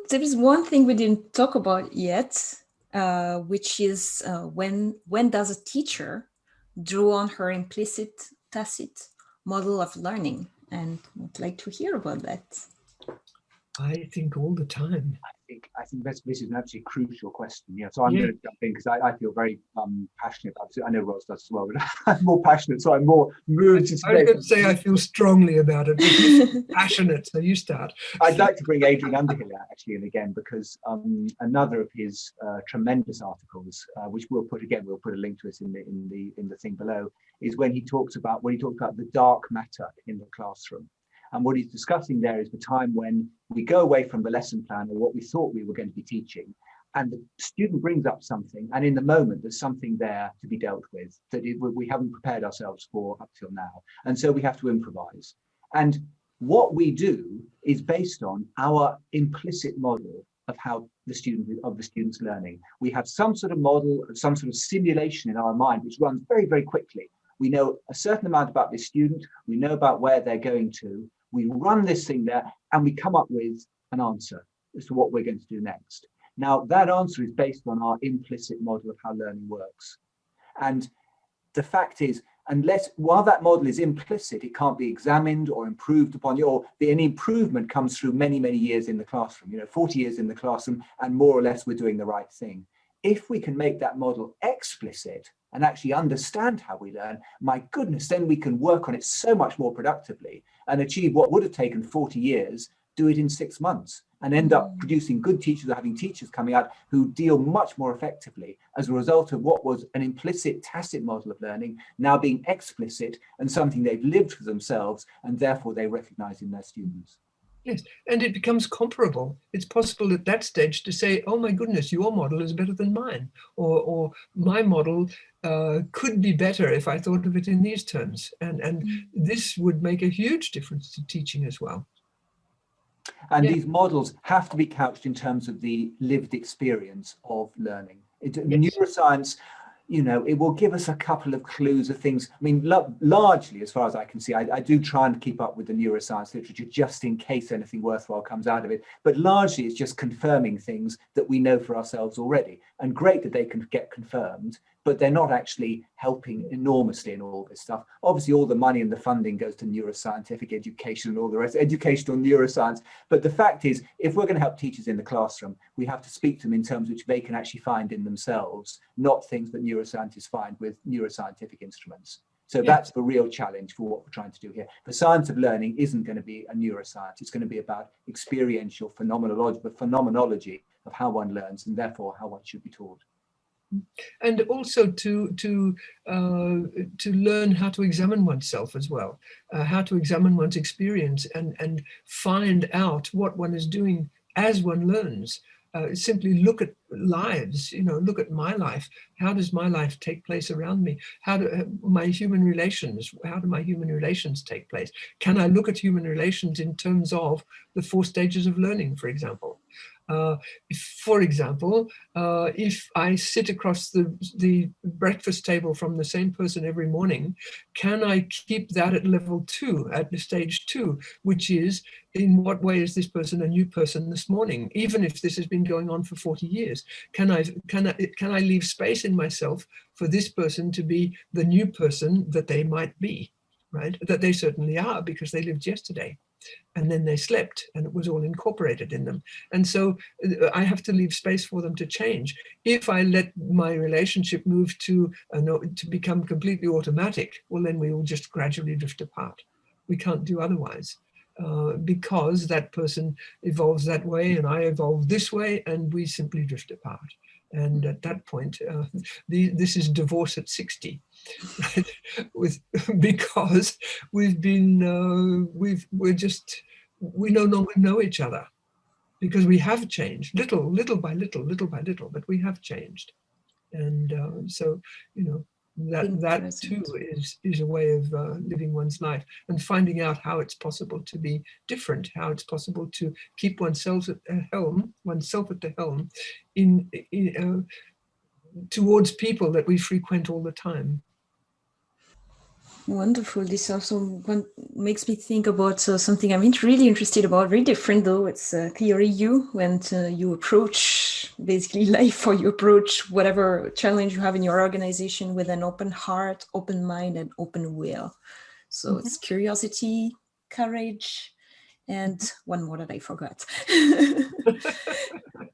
there is one thing we didn't talk about yet, which is when does a teacher draw on her implicit, tacit model of learning? And I'd like to hear about that. I think all the time. I think this is an absolutely crucial question. Yeah, so I'm going to jump in because I feel very passionate about it. I know Ros does as well, but I'm more passionate, so I'm more moved. I was going to say I feel strongly about it, but you're passionate, so you start. I'd like to bring Adrian Underhill out actually in again, because another of his tremendous articles, which we'll put a link to it in the thing below, is when he talks about the dark matter in the classroom. And what he's discussing there is the time when we go away from the lesson plan or what we thought we were going to be teaching, and the student brings up something, and in the moment there's something there to be dealt with that we haven't prepared ourselves for up till now. And so we have to improvise. And what we do is based on our implicit model of how the student's learning. We have some sort of model, some sort of simulation in our mind, which runs very, very quickly. We know a certain amount about this student, we know about where they're going to, we run this thing there, and we come up with an answer as to what we're going to do next. Now, that answer is based on our implicit model of how learning works. And the fact is, while that model is implicit, it can't be examined or improved upon, or any improvement comes through many, many years in the classroom, 40 years in the classroom, and more or less we're doing the right thing. If we can make that model explicit and actually understand how we learn, my goodness, then we can work on it so much more productively and achieve what would have taken 40 years, do it in 6 months, and end up producing good teachers or having teachers coming out who deal much more effectively as a result of what was an implicit, tacit model of learning now being explicit and something they've lived for themselves, and therefore they recognize in their students. Yes, and it becomes comparable. It's possible at that stage to say, oh my goodness, your model is better than mine, or my model could be better if I thought of it in these terms. And this would make a huge difference to teaching as well. And these models have to be couched in terms of the lived experience of learning. Neuroscience, it will give us a couple of clues of things. I mean, largely, as far as I can see, I do try and keep up with the neuroscience literature just in case anything worthwhile comes out of it. But largely, it's just confirming things that we know for ourselves already. And great that they can get confirmed, but they're not actually helping enormously in all this stuff. Obviously, all the money and the funding goes to neuroscientific education and all the rest, educational neuroscience. But the fact is, if we're going to help teachers in the classroom, we have to speak to them in terms which they can actually find in themselves, not things that neuroscientists find with neuroscientific instruments. So that's the real challenge for what we're trying to do here. The science of learning isn't going to be a neuroscience. It's going to be about experiential phenomenology of how one learns, and therefore how one should be taught. And also to learn how to examine oneself as well, how to examine one's experience and find out what one is doing as one learns. Simply look at lives, look at my life. How does my life take place around me? How do my human relations take place? Can I look at human relations in terms of the 4 stages of learning, for example? If I sit across the breakfast table from the same person every morning, can I keep that at level 2, at stage 2, which is, in what way is this person a new person this morning, even if this has been going on for 40 years? Can I leave space in myself for this person to be the new person that they might be, right? That they certainly are, because they lived yesterday. And then they slept, and it was all incorporated in them. And so I have to leave space for them to change. If I let my relationship move to become completely automatic, well, then we will just gradually drift apart. We can't do otherwise, because that person evolves that way and I evolve this way, and we simply drift apart. And at that point, this is divorce at 60. Right? Because we no longer know each other, because we have changed little by little, but we have changed. And so that too is a way of living one's life and finding out how it's possible to be different, how it's possible to keep oneself at the helm towards people that we frequent all the time. Wonderful. This also makes me think about something I'm really interested about, very different though. It's theory U, when you approach basically life, or you approach whatever challenge you have in your organization with an open heart, open mind, and open will. So it's curiosity, courage, and one more that I forgot.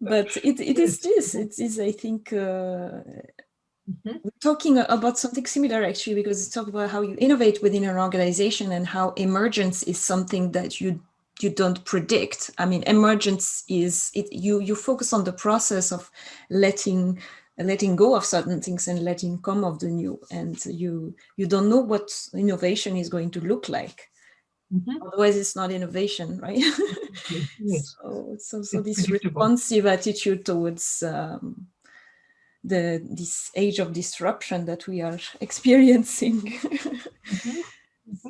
But it is this. It is, I think, we're talking about something similar actually, because it's talk about how you innovate within an organization and how emergence is something that you don't predict. I mean, emergence is you focus on the process of letting go of certain things and letting come of the new, and you don't know what innovation is going to look like. Otherwise it's not innovation, right? Yes. So this responsive attitude towards this age of disruption that we are experiencing.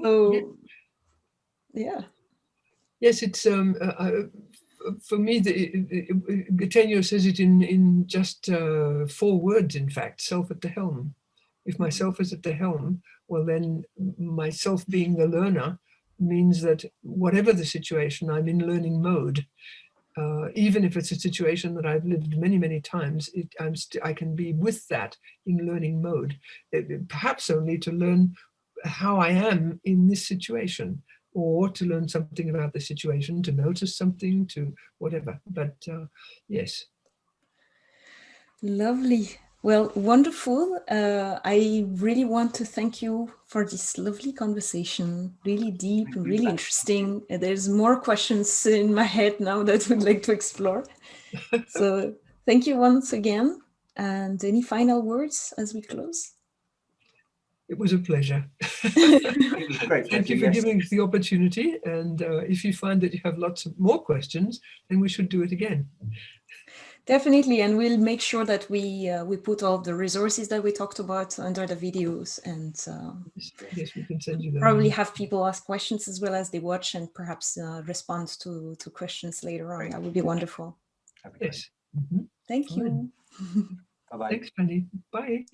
So yeah. Yes, it's for me, Gatenio says it in just 4 words, in fact: self at the helm. If myself is at the helm, well, then myself being the learner means that whatever the situation, I'm in learning mode. Even if it's a situation that I've lived many, many times, I can be with that in learning mode, perhaps only to learn how I am in this situation, or to learn something about the situation, to notice something, to whatever. But yes. Lovely. Well, wonderful. I really want to thank you for this lovely conversation. Really deep and really interesting. There's more questions in my head now that I would like to explore. So thank you once again. And any final words as we close? It was a pleasure. It was a great pleasure. Thank you for giving us the opportunity. And if you find that you have lots of more questions, then we should do it again. Definitely, and we'll make sure that we put all the resources that we talked about under the videos, and yes, we can send you them. Probably have people ask questions as well as they watch, and perhaps respond to questions later on. Great. That would be wonderful. Yes. Thank you. Bye-bye. Thanks, Penny. Bye.